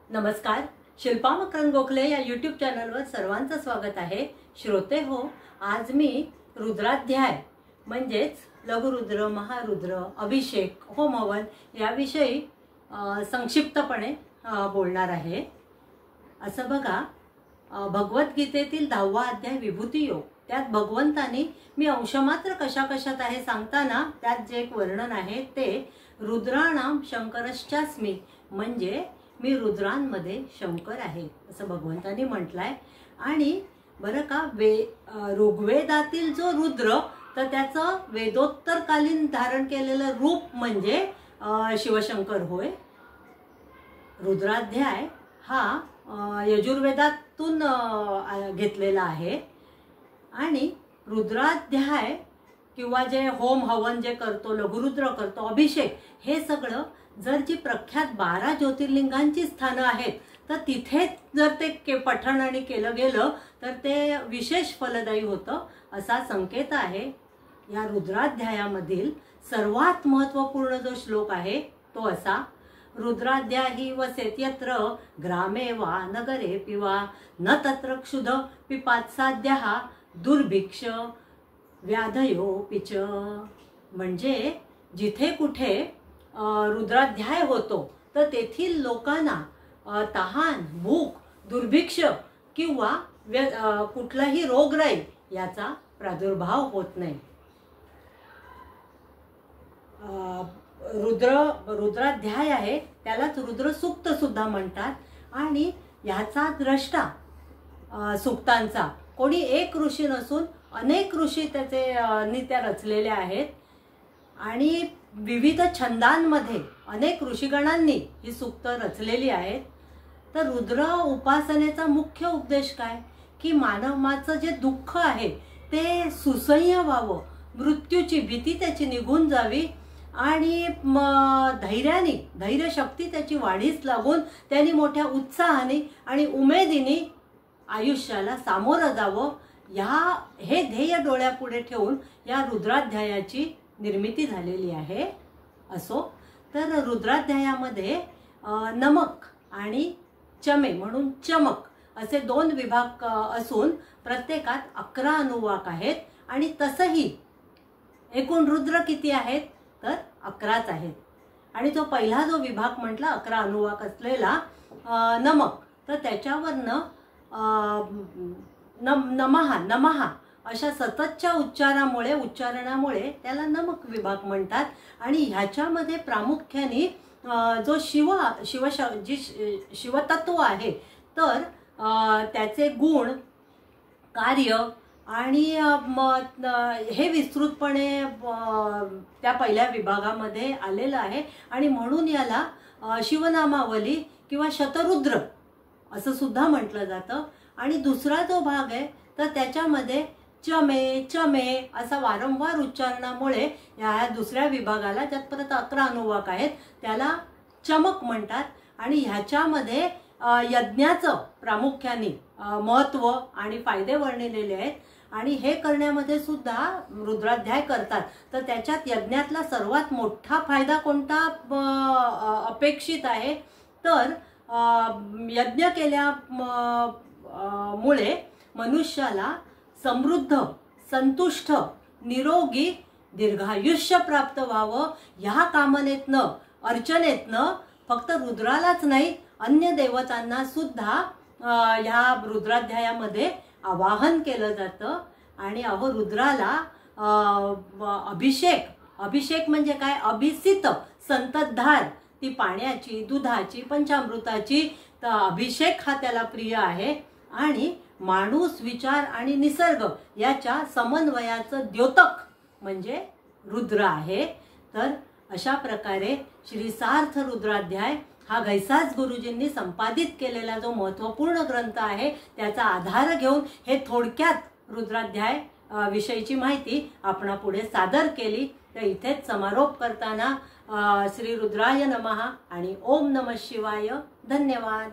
नमस्कार. शिल्पा मकरंद गोखले या यूट्यूब चॅनलवर सर्वांचं स्वागत आहे. श्रोते हो, आज मी रुद्राध्याय म्हणजेच लघुरुद्र, महारुद्र, अभिषेक, होम हवन याविषयी संक्षिप्तपणे बोलणार आहे. असं बघा, भगवद्गीतेतील 10वा अध्याय विभूती योग, त्यात भगवंतानी मी अंशमात्र कशा कशात आहे सांगताना त्यात जे एक वर्णन आहे ते रुद्राणाम शंकरश्चास्मी, म्हणजे मी रुद्रांमध्ये शंकर आहे असं भगवंतानी म्हटलंय. आणि बरं का, ऋग्वेदातील जो रुद्र तर त्याचं वेदोत्तरकालीन धारण केलेलं रूप म्हणजे शिवशंकर होय. रुद्राध्याय हा यजुर्वेदातून घेतलेला आहे. आणि रुद्राध्याय किंवा जे होम हवन जे करतो, लघुरुद्र करतो, अभिषेक, हे सगळं जर जी प्रख्यात 12 ज्योतिर्लिंगांची स्थानं आहेत तर तिथे जर ते पठण आणि केलं गेलं तर ते विशेष फलदायी होतं असा संकेत आहे. या रुद्राध्यायामधील सर्वात महत्त्वपूर्ण जो श्लोक आहे तो असा: रुद्राध्यायी वसेत यत्र ग्रामे वा नगरे पिवा न तत्र क्षुध पिपात्साद्यः दुर्भिक्ष व्याधयो पिच. म्हणजे जिथे कुठे रुद्राध्याय होतो तर तेथील लोकांना तहान, भूक, दुर्भिक्ष किंवा कुठलाही रोगराई याचा प्रादुर्भाव होत नाही. रुद्राध्याय आहे त्यालाच रुद्र सूक्त सुद्धा म्हणतात. आणि ह्याचा द्रष्टा सूक्तांचा कोणी एक ऋषी नसून अनेक ऋषी त्याचे त्या रचलेले आहेत. आणि विविध छंदांमध्ये अनेक ऋषीगणांनी ही सूक्त रचलेली आहेत. तर रुद्र उपासनेचा मुख्य उद्देश काय की मानवाचं जे दुःख आहे ते सुसह्य व्हावं, मृत्यूची भीती त्याची निघून जावी आणि धैर्यशक्ती त्याची वाढीस लागून त्यांनी मोठ्या उत्साहाने आणि उमेदीने आयुष्याला सामोरं जावं, हे ध्येय डोळ्यापुढे ठेवून या रुद्राध्यायाची निर्मिती झालेली आहे. असो, तर रुद्राध्यायामध्ये नमक आणि चमे म्हणून चमक असे 2 विभाग असून प्रत्येकात 11 अनुवाक आहेत. आणि तसंही एकूण रुद्र किती आहेत तर 11च आहेत. आणि तो पहिला जो विभाग म्हटला 11 अनुवाक असलेला नमक, तर त्याच्यावरनं नमहा अशा सततच्या उच्चारणामुळे त्याला नमक विभाग म्हणतात. आणि ह्याच्यामध्ये प्रामुख्याने जो शिवतत्व आहे तर त्याचे गुण, कार्य आणि हे विस्तृतपणे त्या पहिल्या विभागामध्ये आलेलं आहे. आणि म्हणून याला शिवनामावली किंवा शतरुद्र असं सुद्धा म्हटलं जातं. आणि दुसरा जो भाग आहे तर त्याच्यामध्ये चमे चमे असा वारंवार उच्चारणामुळे या दुसऱ्या विभागाला, ज्यात परत 11 अनुवाक आहेत, त्याला चमक म्हणतात. आणि ह्याच्यामध्ये यज्ञाचं प्रामुख्याने महत्त्व आणि फायदे वर्णिलेले आहेत. आणि हे करण्यामध्ये सुद्धा रुद्राध्याय करतात. तर त्याच्यात यज्ञातला सर्वात मोठा फायदा कोणता अपेक्षित आहे तर यज्ञ केल्यामुळे मनुष्याला समृद्ध, संतुष्ट, निरोगी, दीर्घायुष्य प्राप्त व्हावं, ह्या कामनेतनं, अर्चनेतनं फक्त रुद्रालाच नाही अन्य देवतांना सुद्धा ह्या रुद्राध्यायामध्ये आवाहन केलं जातं. आणि रुद्राला अभिषेक म्हणजे काय, अभिसित संततधार, ती पाण्याची, दुधाची, पंचामृताची, तर अभिषेक हा त्याला प्रिय आहे. आणि माणूस, विचार आणि निसर्ग याच्या समन्वयाचं द्योतक म्हणजे रुद्र आहे. तर अशा प्रकारे श्री सार्थ रुद्राध्याय हा घैसास गुरुजींनी संपादित केलेला जो महत्त्वपूर्ण ग्रंथ आहे त्याचा आधार घेऊन हे थोडक्यात रुद्राध्याय विषयीची माहिती आपणापुढे सादर केली. तर इथेच समारोप करताना श्री रुद्राय नमः आणि ओम नमः शिवाय. धन्यवाद.